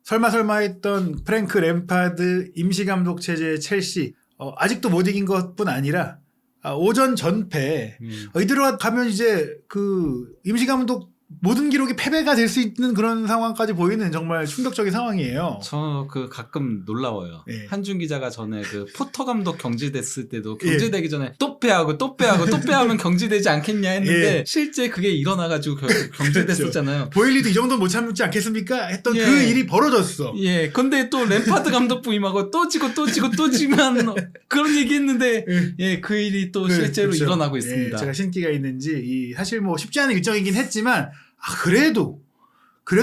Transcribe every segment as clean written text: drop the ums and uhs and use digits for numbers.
설마 했던 프랭크 램파드 임시감독 체제의 첼시 아직도 못 이긴 것뿐 아니라 오전 전패 이대로 가면 이제 그 임시감독 모든 기록이 패배가 될 수 있는 그런 상황까지 보이는 정말 충격적인 상황이에요. 저 그 가끔 놀라워요. 예. 한준 기자가 전에 그 포터 감독 경질됐을 때도 경질되기 전에 또 빼하고 또 빼하면 경질되지 않겠냐 했는데 예. 실제 그게 일어나가지고 경질됐었잖아요. 보일리도 이 정도는 못 참지 않겠습니까? 했던 예. 그 일이 벌어졌어. 예, 근데 또 램파드 감독 부임하고 또 지고 지면 그런 얘기했는데 예, 그 일이 또 실제로 그렇죠. 일어나고 있습니다. 제가 신기가 있는지 사실 뭐 쉽지 않은 일정이긴 했지만 그래도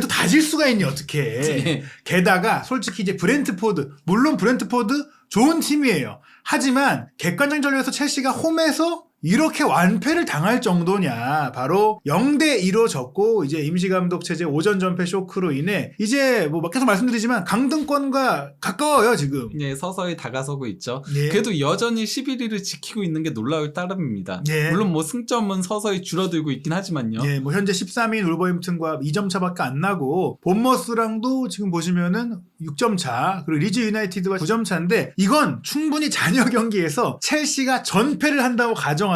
다 질 수가 있니 어떻게? 예. 게다가 솔직히 이제 브렌트포드 물론 브렌트포드 좋은 팀이에요. 하지만 객관적 전력에서 첼시가 홈에서 이렇게 완패를 당할 정도냐. 바로 0대2로 졌고 이제 임시감독 체제 오전 전패 쇼크로 인해 이제 뭐 계속 말씀드리지만 강등권과 가까워요 지금. 예, 서서히 다가서고 있죠. 예. 그래도 여전히 11위를 지키고 있는 게 놀라울 따름입니다. 예. 물론 뭐 승점은 서서히 줄어들고 있긴 하지만요. 예, 뭐 현재 13위인 울버햄튼과 2점 차밖에 안 나고 본머스랑도 지금 보시면은 6점 차 그리고 리즈 유나이티드와 9점 차인데 이건 충분히 잔여 경기에서 첼시가 전패를 한다고 가정하면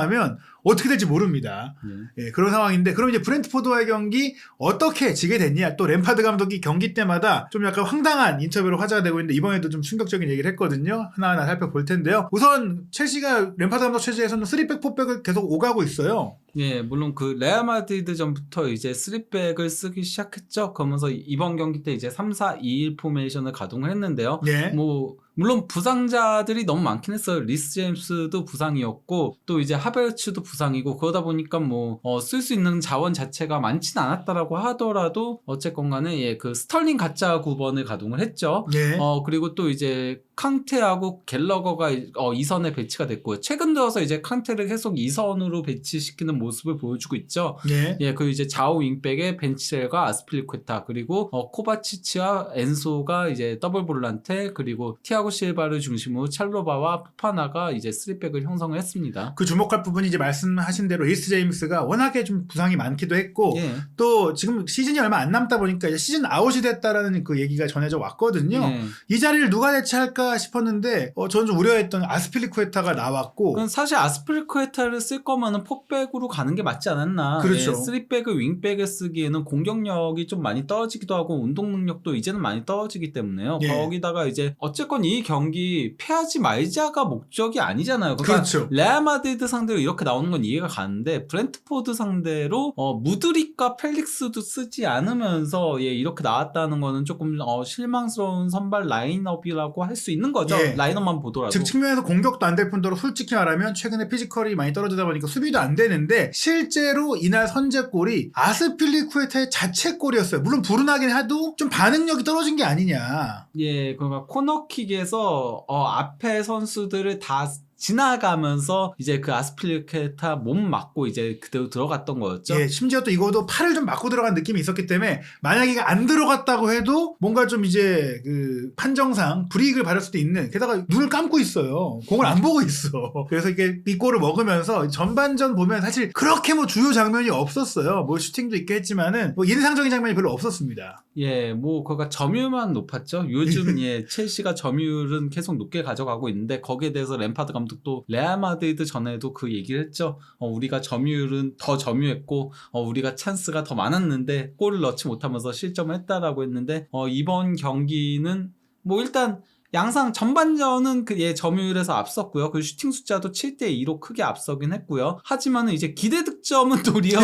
어떻게 될지 모릅니다. 예, 그런 상황인데 그럼 이제 브렌트포드와의 경기 어떻게 지게 됐냐. 또 램파드 감독이 경기 때마다 좀 약간 황당한 인터뷰로 화제가 되고 있는데 이번에도 좀 충격적인 얘기를 했거든요. 하나하나 살펴볼 텐데요. 우선 첼시가 램파드 감독 체제에서는 3백, 4백을 계속 오가고 있어요. 예, 물론 그 레알 마드리드 전부터 이제 3백을 쓰기 시작했죠. 그러면서 이번 경기 때 이제 3-4-2-1 포메이션을 가동을 했는데요. 예. 뭐 물론 부상자들이 너무 많긴 했어요. 리스 제임스도 부상이었고 또 이제 하베르츠도 부상이고 그러다 보니까 뭐 쓸 수 있는 자원 자체가 많지는 않았다라고 하더라도 어쨌건 간에 예, 그 스털링 가짜 9번을 가동을 했죠. 예. 그리고 또 이제 캉테하고 갤러거가 2선에 배치가 됐고요. 최근 들어서 이제 캉테를 계속 2선으로 배치시키는 모습을 보여주고 있죠. 예. 예, 그리고 이제 좌우 윙백에 벤치렐과 아스필리쿠에타 그리고 코바치치와 엔소가 이제 더블 볼란테 그리고 티아고 실바를 중심으로 찰로바와 포파나가 이제 3백을 형성을 했습니다. 그 주목할 부분이 이제 말씀하신 대로 리스 제임스가 워낙에 좀 부상이 많기도 했고 예. 또 지금 시즌이 얼마 안 남다 보니까 이제 시즌 아웃이 됐다라는 그 얘기가 전해져 왔거든요. 예. 이 자리를 누가 대체할까 싶었는데 저는 좀 우려했던 아스필리쿠에타가 나왔고 그건 사실 아스필리쿠에타를 쓸 거면은 포백으로 가는 게 맞지 않았나. 그렇죠. 예, 3백을 윙백에 쓰기에는 공격력이 좀 많이 떨어지기도 하고 운동 능력도 이제는 많이 떨어지기 때문에요. 예. 거기다가 이제 어쨌건 이 경기 패하지 말자가 목적이 아니잖아요. 그러니까 그렇죠. 레알 마드리드 상대로 이렇게 나오는 건 이해가 가는데 브렌트포드 상대로 무드릭과 펠릭스도 쓰지 않으면서 예, 이렇게 나왔다는 거는 조금 실망스러운 선발 라인업이라고 할 수 있는 거죠. 예. 라인업만 보더라도. 즉 측면에서 공격도 안 될 뿐더러 솔직히 말하면 최근에 피지컬이 많이 떨어지다 보니까 수비도 안 되는데 실제로 이날 선제골이 아스필리쿠에타의 자책골이었어요. 물론 불운하긴 해도 좀 반응력이 떨어진 게 아니냐. 예, 그러니까 코너킥에서 앞에 선수들을 다 지나가면서 이제 그 아스필리쿠에타 몸 맞고 이제 그대로 들어갔던 거였죠. 예, 심지어 또 이거도 팔을 좀 맞고 들어간 느낌이 있었기 때문에 만약에 이게 안 들어갔다고 해도 뭔가 좀 이제 그 판정상 불이익을 받을 수도 있는 게다가 눈을 감고 있어요. 공을 안 보고 있어. 그래서 이게 이 골을 먹으면서 전반전 보면 사실 그렇게 뭐 주요 장면이 없었어요. 뭐 슈팅도 있게 했지만은 뭐 인상적인 장면이 별로 없었습니다. 예, 뭐 그가 점유율만 높았죠. 요즘 예, 첼시가 점유율은 계속 높게 가져가고 있는데 거기에 대해서 램파드 감독도 레알 마드리드 전에도 그 얘기를 했죠. 우리가 점유율은 더 점유했고 우리가 찬스가 더 많았는데 골을 넣지 못하면서 실점을 했다라고 했는데 이번 경기는 뭐 일단 양상 전반전은 그 점유율에서 앞섰고요. 그 슈팅 숫자도 7대2로 크게 앞서긴 했고요. 하지만은 이제 기대 득점은 도리어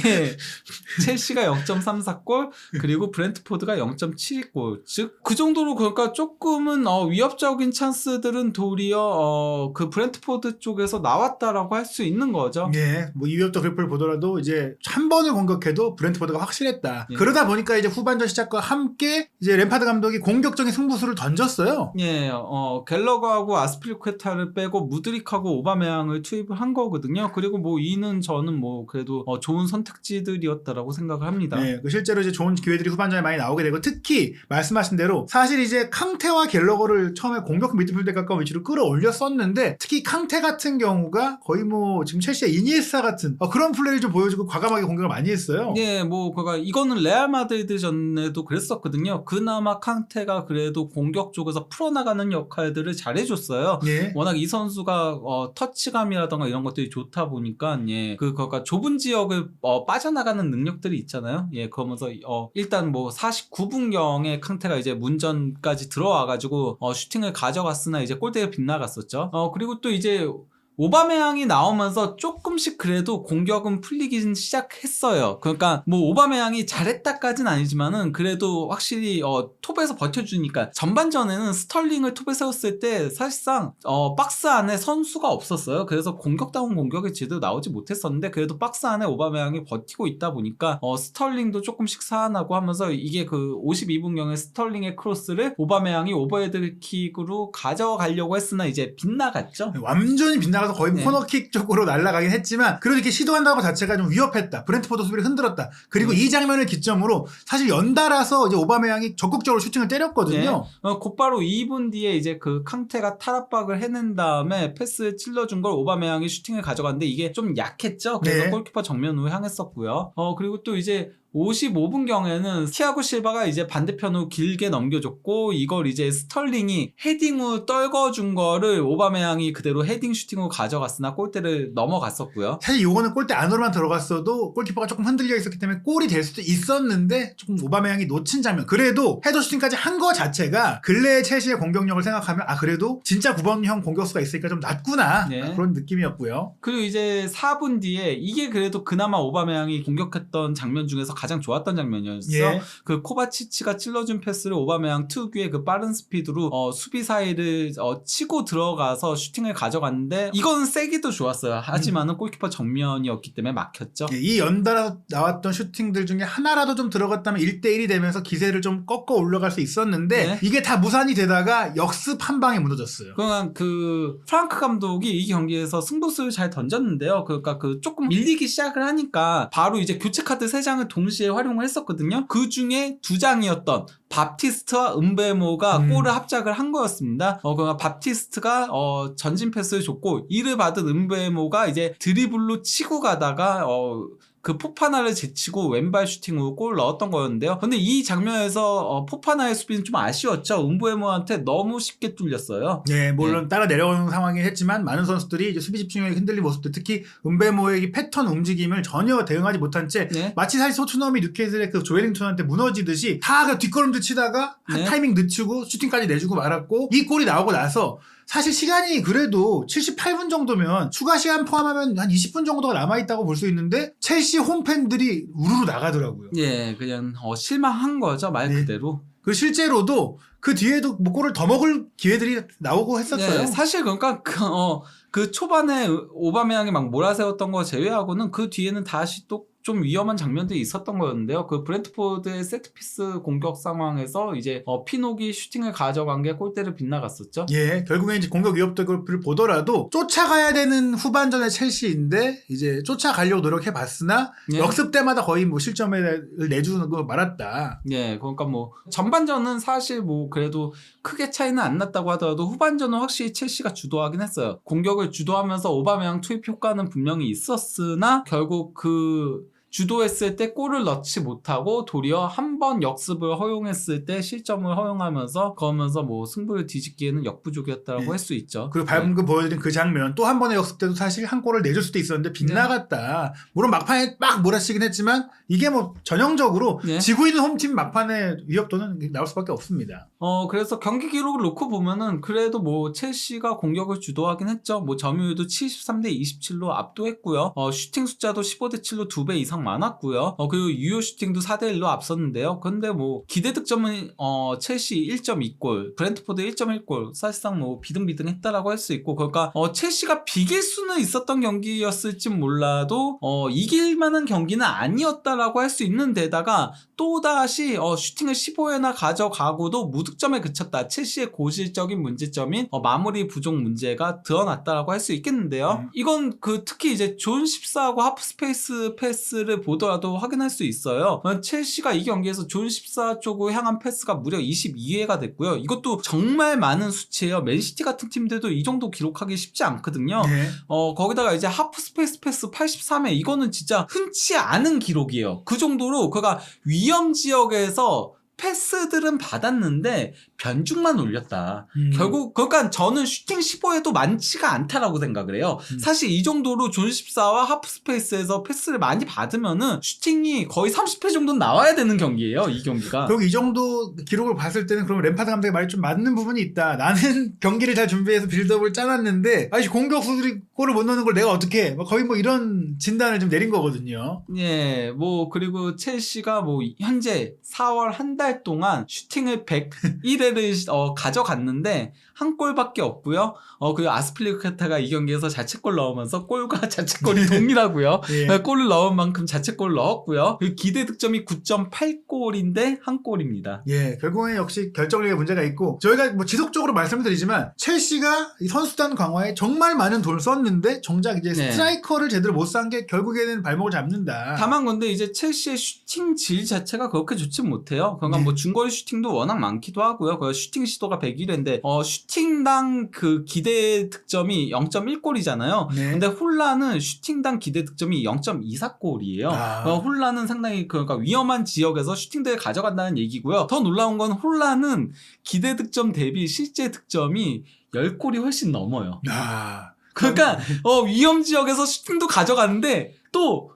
예, 첼시가 0.34골 그리고 브렌트포드가 0.72골. 즉 그 정도로 그러니까 조금은 위협적인 찬스들은 도리어 그 브렌트포드 쪽에서 나왔다라고 할 수 있는 거죠. 예, 뭐 이웹도 그래프를 보더라도 이제 한 번을 공격해도 브렌트포드가 확실했다. 예. 그러다 보니까 이제 후반전 시작과 함께 이제 램파드 감독이 공격적인 승부수를 던졌어요. 없어요. 예, 갤러거하고 아스필리쿠에타를 빼고 무드릭하고 오바메양을 투입을 한 거거든요. 그리고 뭐 이는 저는 뭐 그래도 좋은 선택지들이었다라고 생각을 합니다. 네, 실제로 이제 좋은 기회들이 후반전에 많이 나오게 되고 특히 말씀하신 대로 사실 이제 캉테와 갤러거를 처음에 공격 미드필드에 가까운 위치로 끌어올렸었는데 특히 캉테 같은 경우가 거의 뭐 지금 첼시의 이니에스타 같은 그런 플레이를 좀 보여주고 과감하게 공격을 많이 했어요. 네, 뭐 그러니까 이거는 레알 마드리드 전에도 그랬었거든요. 그나마 캉테가 그래도 공격 쪽에서 풀어나가는 역할들을 잘해줬어요. 예. 워낙 이 선수가 터치감이라던가 이런 것들이 좋다 보니까 그러니까 좁은 지역을 빠져나가는 능력들이 있잖아요. 예, 그러면서 일단 뭐 49분경에 캉테가 이제 문전까지 들어와가지고 슈팅을 가져갔으나 이제 골대에 빗나갔었죠. 그리고 또 이제 오바메양이 나오면서 조금씩 그래도 공격은 풀리긴 시작했어요. 그러니까 뭐 오바메양이 잘했다까지는 아니지만은 그래도 확실히 톱에서 버텨주니까 전반전에는 스털링을 톱에 세웠을 때 사실상 박스 안에 선수가 없었어요. 그래서 공격다운 공격이 제대로 나오지 못했었는데 그래도 박스 안에 오바메양이 버티고 있다 보니까 스털링도 조금씩 살아나고 하면서 이게 그 52분경에 스털링의 크로스를 오바메양이 오버헤드킥으로 가져가려고 했으나 이제 빗나갔죠. 완전히 빗나가서 거의 네. 코너킥 쪽으로 날아가긴 했지만 그래도 이렇게 시도한다고 자체가 좀 위협했다. 브렌트포드 수비를 흔들었다. 그리고 이 장면을 기점으로 사실 연달아서 이제 오바메양이 적극적으로 슈팅을 때렸거든요. 네. 곧바로 2분 뒤에 이제 그 캉테가 탈압박을 해낸 다음에 패스 찔러준 걸 오바메양이 슈팅을 가져갔는데 이게 좀 약했죠. 그래서 네. 골키퍼 정면으로 향했었고요. 그리고 또 이제 55분경에는 티아고 실바가 이제 반대편으로 길게 넘겨줬고 이걸 이제 스털링이 헤딩으로 떨궈준 거를 오바메양이 그대로 헤딩 슈팅으로 가져갔으나 골대를 넘어갔었고요. 사실 요거는 골대 안으로만 들어갔어도 골키퍼가 조금 흔들려 있었기 때문에 골이 될 수도 있었는데 조금 오바메양이 놓친 장면. 그래도 헤더 슈팅까지 한 거 자체가 근래의 첼시의 공격력을 생각하면 그래도 진짜 9번형 공격수가 있으니까 좀 낫구나. 네. 그런 느낌이었고요. 그리고 이제 4분 뒤에 이게 그래도 그나마 오바메양이 공격했던 장면 중에서 가장 좋았던 장면이었어. 예. 그 코바치치가 찔러준 패스를 오바메양 특유의 그 빠른 스피드로 수비 사이를 치고 들어가서 슈팅을 가져갔는데 이건 세기도 좋았어요. 하지만은 골키퍼 정면이었기 때문에 막혔죠. 예, 이 연달아 나왔던 슈팅들 중에 하나라도 좀 들어갔다면 1대1이 되면서 기세를 좀 꺾어 올라갈 수 있었는데 네. 이게 다 무산이 되다가 역습 한 방에 무너졌어요. 그러니까 그 프랑크 감독이 이 경기에서 승부수를 잘 던졌는데요. 그러니까 그 조금 밀리기 시작을 하니까 바로 이제 교체 카드 3장을 동시에 활용을 했었거든요. 그 중에 2장이었던 밥티스트와 은베모가 골을 합작을 한 거였습니다. 그러니까 밥티스트가 전진 패스를 줬고 이를 받은 은베모가 이제 드리블로 치고 가다가 그 포파나를 제치고 왼발 슈팅으로 골을 넣었던 거였는데요. 근데 이 장면에서 포파나의 수비는 좀 아쉬웠죠. 은부에모한테 너무 쉽게 뚫렸어요. 네, 물론 따라 내려오는 상황이긴 했지만 많은 선수들이 이제 수비 집중력이 흔들린 모습들, 특히 은베모의 패턴 움직임을 전혀 대응하지 못한 채 마치 사실 토트넘이 뉴캐슬의 그 조엘링턴한테 무너지듯이 다 그 뒷걸음질 치다가 한 타이밍 늦추고 슈팅까지 내주고 말았고 이 골이 나오고 나서 사실 시간이 그래도 78분 정도면 추가 시간 포함하면 한 20분 정도가 남아있다고 볼 수 있는데 첼시 홈팬들이 우르르 나가더라고요. 예, 그냥 실망한 거죠, 말 그대로. 그 실제로도 그 뒤에도 뭐 골을 더 먹을 기회들이 나오고 했었어요. 네, 사실 그러니까 그 초반에 오바메양이 막 몰아세웠던 거 제외하고는 그 뒤에는 다시 또 좀 위험한 장면들이 있었던 거였는데요. 그 브렌트포드의 세트피스 공격 상황에서 이제 피녹이 슈팅을 가져간 게 골대를 빗나갔었죠. 예, 결국엔 이제 공격 위협도를 보더라도 쫓아가야 되는 후반전의 첼시인데 이제 쫓아가려고 노력해봤으나 역습 때마다 거의 뭐 실점을 내주는 거 말았다. 예, 그러니까 뭐 전반전은 사실 뭐 그래도 크게 차이는 안 났다고 하더라도 후반전은 확실히 첼시가 주도하긴 했어요. 공격을 주도하면서 오바메양 투입 효과는 분명히 있었으나 결국 그 주도했을 때 골을 넣지 못하고 도리어 한 번 역습을 허용했을 때 실점을 허용하면서 그러면서 뭐 승부를 뒤집기에는 역부족이었다고 할 수 있죠. 그리고 방금 보여드린 그 장면 또 한 번의 역습 때도 사실 한 골을 내줄 수도 있었는데 빗나갔다. 물론 막판에 막 몰아치긴 했지만 이게 뭐 전형적으로 지고 있는 홈팀 막판의 위협도는 나올 수밖에 없습니다. 그래서 경기 기록을 놓고 보면은 그래도 뭐 첼시가 공격을 주도하긴 했죠. 뭐 점유율도 73대 27로 압도했고요. 슈팅 숫자도 15대 7로 2배 이상 많았고요. 그리고 유효 슈팅도 4대 1로 앞섰는데요. 근데 뭐 기대 득점은 첼시 1.2골, 브렌트포드 1.1골 사실상 뭐 비등비등했다라고 할 수 있고 그러니까 첼시가 비길 수는 있었던 경기였을지 몰라도 이길 만한 경기는 아니었다라고 할 수 있는 데다가 또다시 슈팅을 15회나 가져가고도 무득점에 그쳤다. 첼시의 고질적인 문제점인 마무리 부족 문제가 드러났다라고 할 수 있겠는데요. 이건 특히 이제 존 14하고 하프스페이스 패스를 보더라도 확인할 수 있어요. 첼시가 이 경기에서 존 14 쪽으로 향한 패스가 무려 22회가 됐고요. 이것도 정말 많은 수치예요. 맨시티 같은 팀들도 이 정도 기록하기 쉽지 않거든요. 네. 거기다가 이제 하프스페이스 패스 83회, 이거는 진짜 흔치 않은 기록이에요. 그 정도로 그가 위험 지역에서 패스들은 받았는데 변죽만 올렸다. 결국 그러니까 저는 슈팅 15회도 많지가 않다라고 생각을 해요. 사실 이 정도로 존 14와 하프스페이스에서 패스를 많이 받으면은 슈팅이 거의 30회 정도는 나와야 되는 경기예요. 이 경기가. 그리고 이 정도 기록을 봤을 때는 그럼 램파드 감독의 말이 좀 맞는 부분이 있다. 나는 경기를 잘 준비해서 빌드업을 짜놨는데 아니 공격수들이 골을 못 넣는 걸 내가 어떻게 해? 거의 이런 진단을 좀 내린 거거든요. 예, 그리고 첼시가 현재 4월 한 달 동안 슈팅을 101회를 가져갔는데 한 골밖에 없고요. 그리고 아스필리쿠에타가 이 경기에서 자책골 넣으면서 골과 자책골이 동일하고요. 예. 골을 넣은 만큼 자책골을 넣었고요. 그리고 기대 득점이 9.8골인데 한 골입니다. 예, 결국엔 역시 결정력에 문제가 있고 저희가 지속적으로 말씀을 드리지만 첼시가 이 선수단 강화에 정말 많은 돈을 썼는데 정작 이제 네. 스트라이커를 제대로 못 산 게 결국에는 발목을 잡는다. 다만 근데 이제 첼시의 슈팅 질 자체가 그렇게 좋지 못해요. 그러니까 네. 중거리 슈팅도 워낙 많기도 하고요. 그 슈팅 시도가 101회인데 슈팅당 그 기대 득점이 0.1골이잖아요. 네. 근데 홀라는 슈팅당 기대 득점이 0.24골이에요. 홀라는 상당히 그러니까 위험한 지역에서 슈팅들을 가져간다는 얘기고요. 더 놀라운 건 홀라는 기대 득점 대비 실제 득점이 10골이 훨씬 넘어요. 그러니까 위험 지역에서 슈팅도 가져가는데 또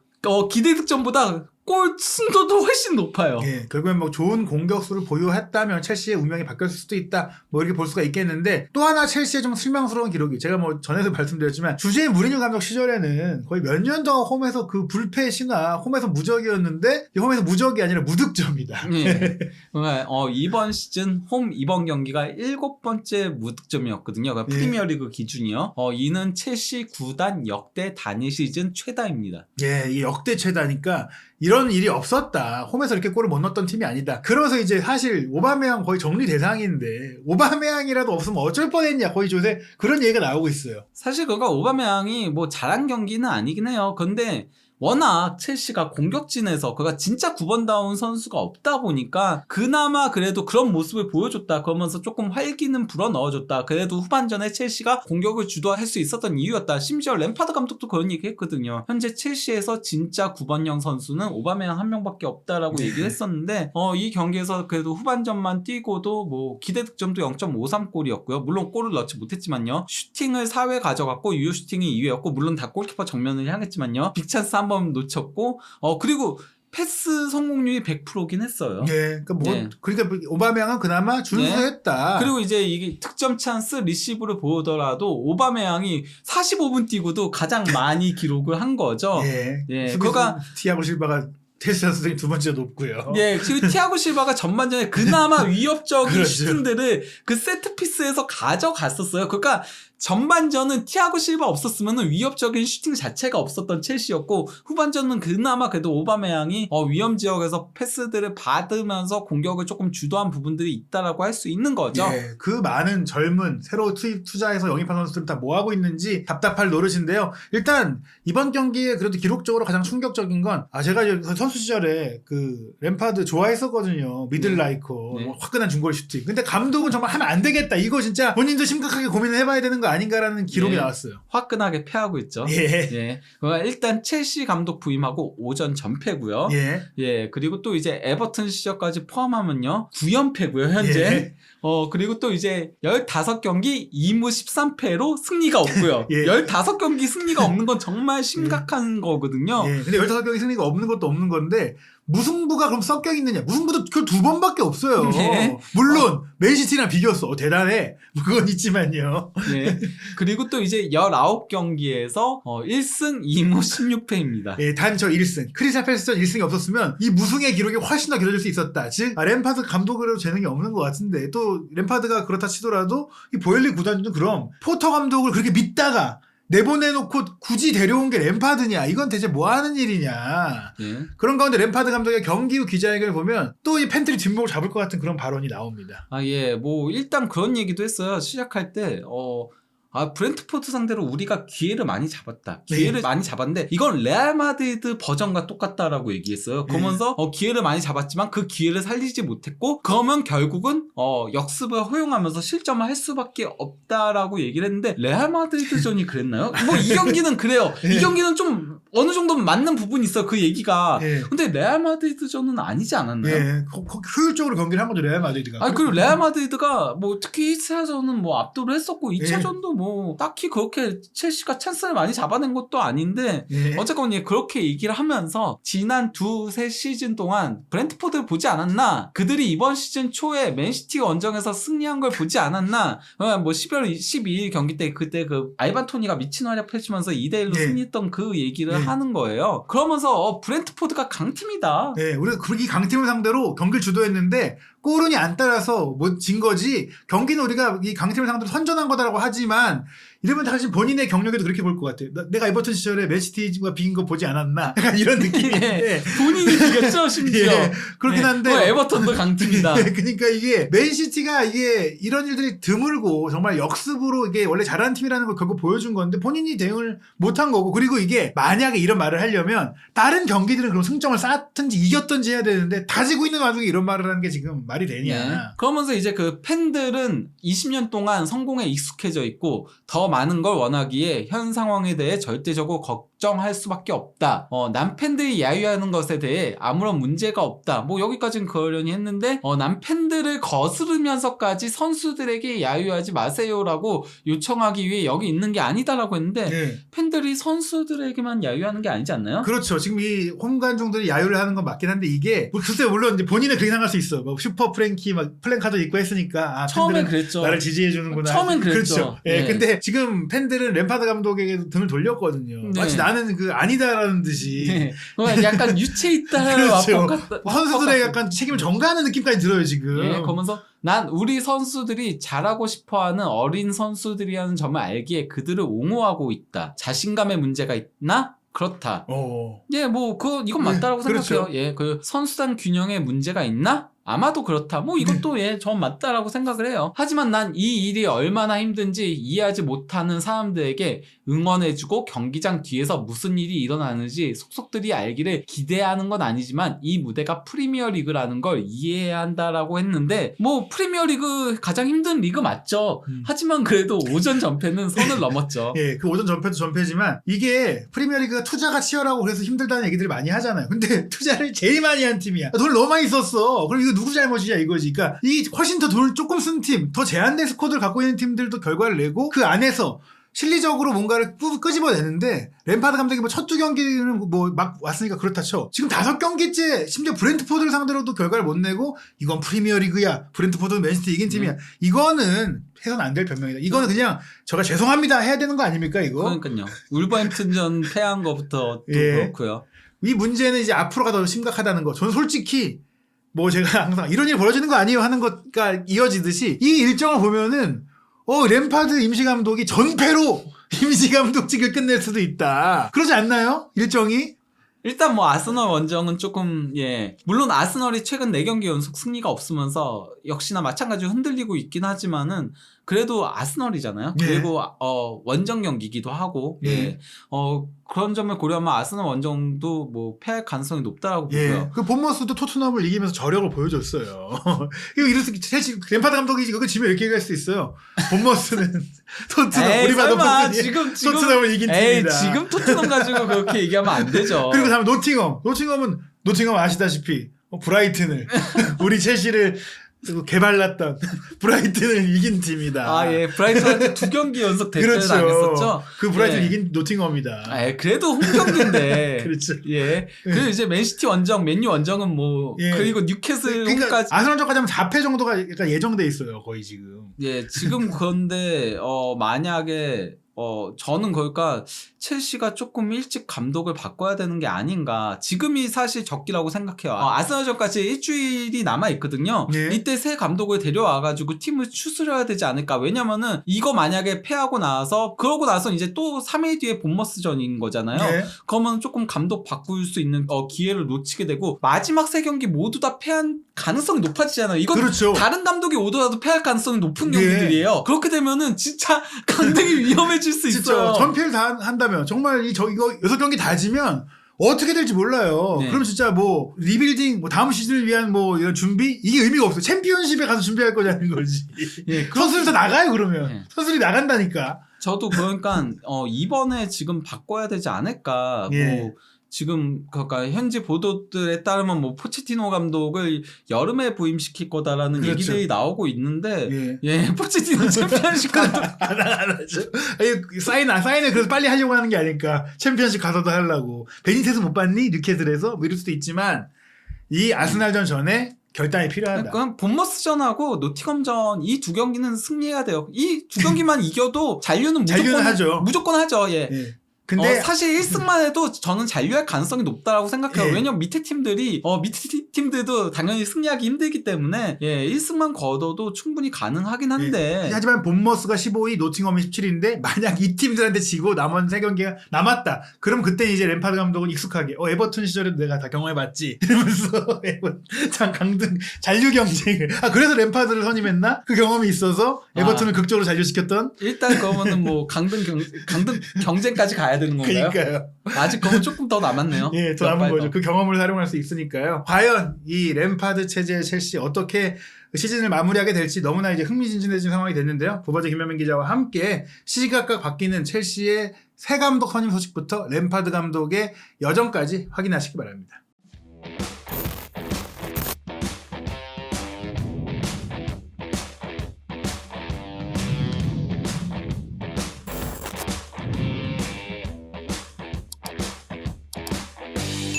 기대 득점보다 골 순도도 훨씬 높아요. 예, 결국엔 좋은 공격수를 보유했다면 첼시의 운명이 바뀌었을 수도 있다. 이렇게 볼 수가 있겠는데 또 하나 첼시의 좀 실망스러운 기록이 제가 전에도 말씀드렸지만 주제 무리뉴 감독 시절에는 거의 몇 년 동안 홈에서 그 불패 신화 홈에서 무적이었는데 홈에서 무적이 아니라 무득점이다. 예. 그러니까 이번 시즌 이번 경기가 7번째 무득점이었거든요. 그러니까 프리미어리그 기준이요. 이는 첼시 구단 역대 단일 시즌 최다입니다. 예, 이 역대 최다니까 이런 일이 없었다. 홈에서 이렇게 골을 못 넣었던 팀이 아니다. 그러면서 이제 사실 오바메양 거의 정리 대상인데 오바메양이라도 없으면 어쩔 뻔했냐. 거의 요새 그런 얘기가 나오고 있어요. 사실 그가 오바메양이 잘한 경기는 아니긴 해요. 근데 워낙 첼시가 공격진에서 그가 진짜 9번다운 선수가 없다 보니까 그나마 그래도 그런 모습을 보여줬다. 그러면서 조금 활기는 불어넣어줬다. 그래도 후반전에 첼시가 공격을 주도할 수 있었던 이유였다. 심지어 램파드 감독도 그런 얘기 했거든요. 현재 첼시에서 진짜 9번형 선수는 오바메양 한 명밖에 없다라고 얘기를 했었는데 이 경기에서 그래도 후반전만 뛰고도 기대 득점도 0.53골이었고요. 물론 골을 넣지 못했지만요. 슈팅을 4회 가져갔고 유효 슈팅이 2회였고 물론 다 골키퍼 정면을 향했지만요. 빅찬스 한 번 놓쳤고 그리고 패스 성공률이 100%긴 했어요. 예, 그러니까 네. 그러니까 오바메양은 그나마 준수했다. 그리고 이제 이게 득점 찬스 리시브를 보더라도 오바메양이 45분 뛰고도 가장 많이 기록을 한 거죠. 예, 그가 티아고 실바가 테스트 선수들이 두 번째 높고요. 예, 그리고 티아고 실바가 전반전에 그나마 위협적인 그렇죠. 슈팅들을 그 세트 피스에서 가져갔었어요. 그러니까 전반전은 티아고 실바 없었으면 위협적인 슈팅 자체가 없었던 첼시였고 후반전은 그나마 그래도 오바메양이 위험 지역에서 패스들을 받으면서 공격을 조금 주도한 부분들이 있다라고 할 수 있는 거죠. 예, 그 많은 젊은 새로 투자해서 영입한 선수들을 다 뭐하고 있는지 답답할 노릇인데요. 일단 이번 경기에 그래도 기록적으로 가장 충격적인 건 제가 선수 시절에 그 램파드 좋아했었거든요. 미들라이커 화끈한 중거리 슈팅. 근데 감독은 정말 하면 안 되겠다. 이거 진짜 본인도 심각하게 고민을 해봐야 되는 거 아닌가라는 기록이 나왔어요. 화끈하게 패하고 있죠. 그러니까 일단 첼시 감독 부임하고 오전 전패고요. 그리고 또 이제 에버튼 시절까지 포함하면요 9연패고요 현재. 그리고 또 이제 15경기 2무 13패로 승리가 없고요. 15경기 승리가 없는 건 정말 심각한 거거든요. 근데 15경기 승리가 없는 것도 없는 건데 무승부가 그럼 섞여 있느냐? 무승부도 그 2번밖에 없어요. 물론 맨시티랑 비겼어. 대단해. 그건 있지만요. 그리고 또 이제 19경기에서 1승 2무 16패입니다. 단 저 1승. 크리스탈 팰리스전 1승이 없었으면 이 무승의 기록이 훨씬 더 길어질 수 있었다. 즉 램파드 감독으로 재능이 없는 것 같은데 또 램파드가 그렇다 치더라도 이 보엘리 구단도 그럼 포터 감독을 그렇게 믿다가 내보내놓고 굳이 데려온 게 램파드냐? 이건 대체 뭐 하는 일이냐? 예. 그런 가운데 램파드 감독의 경기 후 기자회견을 보면 또 이 팬들이 뒷목을 잡을 것 같은 그런 발언이 나옵니다. 아, 예. 뭐 일단 그런 얘기도 했어요. 시작할 때 브렌트포드 상대로 우리가 기회를 많이 잡았다. 기회를 많이 잡았는데 이건 레알 마드리드 버전과 똑같다라고 얘기했어요. 그러면서 기회를 많이 잡았지만 그 기회를 살리지 못했고 그러면 결국은 역습을 허용하면서 실점을 할 수밖에 없다라고 얘기를 했는데 레알 마드리드전이 그랬나요? 뭐 이 경기는 그래요. 이 경기는 좀 어느 정도 맞는 부분이 있어 그 얘기가. 근데 레알 마드리드전은 아니지 않았나요? 예, 효율적으로 경기를 한 거죠 레알 마드리드가. 그리고 레알 마드리드가 뭐 특히 1차전은 뭐 압도를 했었고 2차전도 뭐 딱히 그렇게 첼시가 찬스를 많이 잡아낸 것도 아닌데 어쨌건 그렇게 얘기를 하면서 지난 2-3시즌 동안 브렌트포드를 보지 않았나? 그들이 이번 시즌 초에 맨시티 원정에서 승리한 걸 보지 않았나? 뭐 12월 12일 경기 때 그때 그 알반 토니가 미친 활약 펼치면서 2대1로 승리했던 그 얘기를 하는 거예요. 그러면서 브렌트포드가 강팀이다. 네, 우리가 그렇게 강팀을 상대로 경기를 주도했는데 골은이 안 따라서 뭐 진 거지. 경기는 우리가 이 강팀을 상대로 선전한 거다라고 하지만 이러면 사실 본인의 경력에도 그렇게 볼 것 같아요. 내가 에버턴 시절에 맨시티가 비긴 거 보지 않았나? 약간 이런 느낌인데 본인이 비겼죠 심지어. 그렇긴 한데 에버턴도 강팀이다. 그러니까 이게 맨시티가 이게 이런 일들이 드물고 정말 역습으로 이게 원래 잘하는 팀이라는 걸 결국 보여준 건데 본인이 대응을 못한 거고 그리고 이게 만약에 이런 말을 하려면 다른 경기들은 그럼 승점을 쌓든지 이겼든지 해야 되는데 다지고 있는 와중에 이런 말을 하는 게 지금 말이 되냐? 그러면서 이제 그 팬들은 20년 동안 성공에 익숙해져 있고 더 많은 걸 원하기에 현 상황에 대해 절대적으로 걱정할 수밖에 없다. 남 팬들이 야유하는 것에 대해 아무런 문제가 없다. 뭐 여기까지는 그러려니 했는데 남 팬들을 거스르면서까지 선수들에게 야유하지 마세요라고 요청하기 위해 여기 있는 게 아니다라고 했는데 팬들이 선수들에게만 야유하는 게 아니지 않나요? 그렇죠. 지금 이 홈관중들이 야유를 하는 건 맞긴 한데 이게 뭐 글쎄 물론 이제 본인은 그렇게 생각할 수 있어. 뭐 슈퍼 프랭키 막 플랜카드 입고 했으니까 처음엔 그랬죠. 나를 지지해 주는구나. 처음엔 그랬죠. 그렇죠. 근데 지금 팬들은 램파드 감독에게 등을 돌렸거든요. 마치 나는 그 아니다라는 듯이. 약간 유체 있다를 그렇죠. 선수들의 약간 책임을 전가하는 느낌까지 들어요 지금. 그러면서 난 우리 선수들이 잘하고 싶어하는 어린 선수들이라는 점을 알기에 그들을 옹호하고 있다. 자신감에 문제가 있나? 그렇다. 이건 맞다라고 생각해요. 그렇죠. 그 선수단 균형에 문제가 있나? 아마도 그렇다. 뭐 이것도 전 맞다라고 생각을 해요. 하지만 난 이 일이 얼마나 힘든지 이해하지 못하는 사람들에게 응원해주고 경기장 뒤에서 무슨 일이 일어나는지 속속들이 알기를 기대하는 건 아니지만 이 무대가 프리미어리그라는 걸 이해해야 한다라고 했는데 뭐 프리미어리그 가장 힘든 리그 맞죠. 하지만 그래도 오전 전패는 선을 넘었죠. 그 오전 전패도 전패지만 이게 프리미어리그가 투자가 치열하고 그래서 힘들다는 얘기들을 많이 하잖아요. 근데 투자를 제일 많이 한 팀이야. 돈을 너무 많이 썼어. 그럼 이거 누구 잘못이냐 이거지. 그러니까 이 훨씬 더 돈을 조금 쓴 팀, 더 제한된 스쿼드를 갖고 있는 팀들도 결과를 내고 그 안에서 실리적으로 뭔가를 끄집어내는데 램파드 감독이 뭐 첫 두 경기는 뭐 막 왔으니까 그렇다 쳐. 지금 5경기째 심지어 브렌트포드를 상대로도 결과를 못 내고 이건 프리미어리그야. 브렌트포드는 맨시티 이긴 팀이야. 이거는 해서는 안 될 변명이다. 이거는 그냥 제가 죄송합니다 해야 되는 거 아닙니까 이거? 그러니까요. 울버햄튼전 패한 거부터 또 그렇고요. 이 문제는 이제 앞으로가 더 심각하다는 거. 저는 솔직히 뭐 제가 항상 이런 일이 벌어지는 거 아니에요 하는 것과 이어지듯이 이 일정을 보면은 램파드 임시감독이 전패로 임시감독직을 끝낼 수도 있다. 그러지 않나요? 일정이? 일단 뭐 아스널 원정은 조금 물론 아스널이 최근 4경기 연속 승리가 없으면서 역시나 마찬가지로 흔들리고 있긴 하지만은 그래도 아스널이잖아요. 그리고 원정 경기기도 하고 그런 점을 고려하면 아스널 원정도 뭐 패할 가능성이 높다라고 보고요. 그 본머스도 토트넘을 이기면서 저력을 보여줬어요. 이거 이래서 램파드 감독이 이거 지면 이렇게 얘기할 수 있어요. 본머스는 토트넘 우리 봐도 지금 토트넘을 이긴 팀이다. 지금 토트넘 가지고 그렇게 얘기하면 안 되죠. 그리고 다음 노팅엄은 아시다시피 브라이튼을 우리 첼시를 개발랐던 브라이튼을 이긴 팀이다. 브라이튼한테 2경기 연속 대패를 그렇죠. 당했었죠. 그 브라이튼 이긴 노팅엄이다. 그래도 홈경기인데. 그렇죠. 그리고 이제 맨시티 원정, 맨유 원정은 뭐 그리고 뉴캐슬 홈까지. 아스널전까지 하면 4패 정도가 약간 예정돼 있어요. 거의 지금. 지금 그런데 만약에 저는 그러니까 첼시가 조금 일찍 감독을 바꿔야 되는 게 아닌가. 지금이 사실 적기라고 생각해요. 아스널전까지 일주일이 남아있거든요. 예. 이때 새 감독을 데려와가지고 팀을 추스려야 되지 않을까. 왜냐면은 이거 만약에 패하고 나서 그러고 나서 이제 또 3일 뒤에 본머스전인 거잖아요. 예. 그러면 조금 감독 바꿀 수 있는 기회를 놓치게 되고 마지막 세 경기 모두 다 패한 가능성이 높아지잖아요. 이건 그렇죠. 다른 감독이 오더라도 패할 가능성이 높은 예. 경기들이에요. 그렇게 되면은 진짜 강등이 위험해질 수 진짜 있어요. 전패를 다 한다면 정말 이거 6경기 다 지면 어떻게 될지 몰라요. 네. 그럼 진짜 뭐 리빌딩 뭐 다음 시즌을 위한 뭐 이런 준비 이게 의미가 없어. 챔피언십에 가서 준비할 거냐는 거지. 예, 선수들 다 나가요 그러면. 예. 선수들이 나간다니까. 저도 그러니까 이번에 지금 바꿔야 되지 않을까. 예. 뭐 지금 그러니까 현지 보도들에 따르면 뭐 포체티노 감독을 여름에 부임시킬 거다라는 그렇죠. 얘기들이 나오고 있는데 예. 포체티노 챔피언십 감독 안 하죠. 아니, 사인을 그래서 빨리 하려고 하는 게 아닐까. 챔피언십 가서도 하려고. 베니테스 못 봤니? 뉴캐슬에서? 뭐 이럴 수도 있지만 이 아스날전 전에 결단이 필요하다. 그러니까 본머스전하고 노팅엄전 이 두 경기는 승리해야 돼요. 이 두 경기만 이겨도 잔류는 하죠. 무조건 하죠. 예. 예. 근데 사실 1승만 해도 저는 잔류할 가능성이 높다라고 생각해요. 예. 왜냐면 밑에 팀들이 밑에 팀들도 당연히 승리하기 힘들기 때문에 1승만 거둬도 충분히 가능하긴 한데 예. 하지만 본머스가 15위, 노팅엄이 17위인데 만약 이 팀들한테 지고 남은 3경기가 남았다. 그럼 그때 이제 램파드 감독은 익숙하게 에버턴 시절에도 내가 다 경험해봤지 이러면서 참 강등 잔류 경쟁을 그래서 램파드를 선임했나? 그 경험이 있어서 에버턴을 극적으로 잔류시켰던. 일단 그러면은 뭐 강등 경쟁까지 가야 되는 건가요? 그러니까요. 아직 그건 조금 더 남았네요. 예, 더 남은 거죠. 그 경험을 활용할 수 있으니까요. 과연 이 램파드 체제의 첼시 어떻게 시즌을 마무리하게 될지 너무나 이제 흥미진진해진 상황이 됐는데요. 부버즈 김현민 기자와 함께 시시각각 바뀌는 첼시의 새 감독 선임 소식부터 램파드 감독의 여정까지 확인하시기 바랍니다.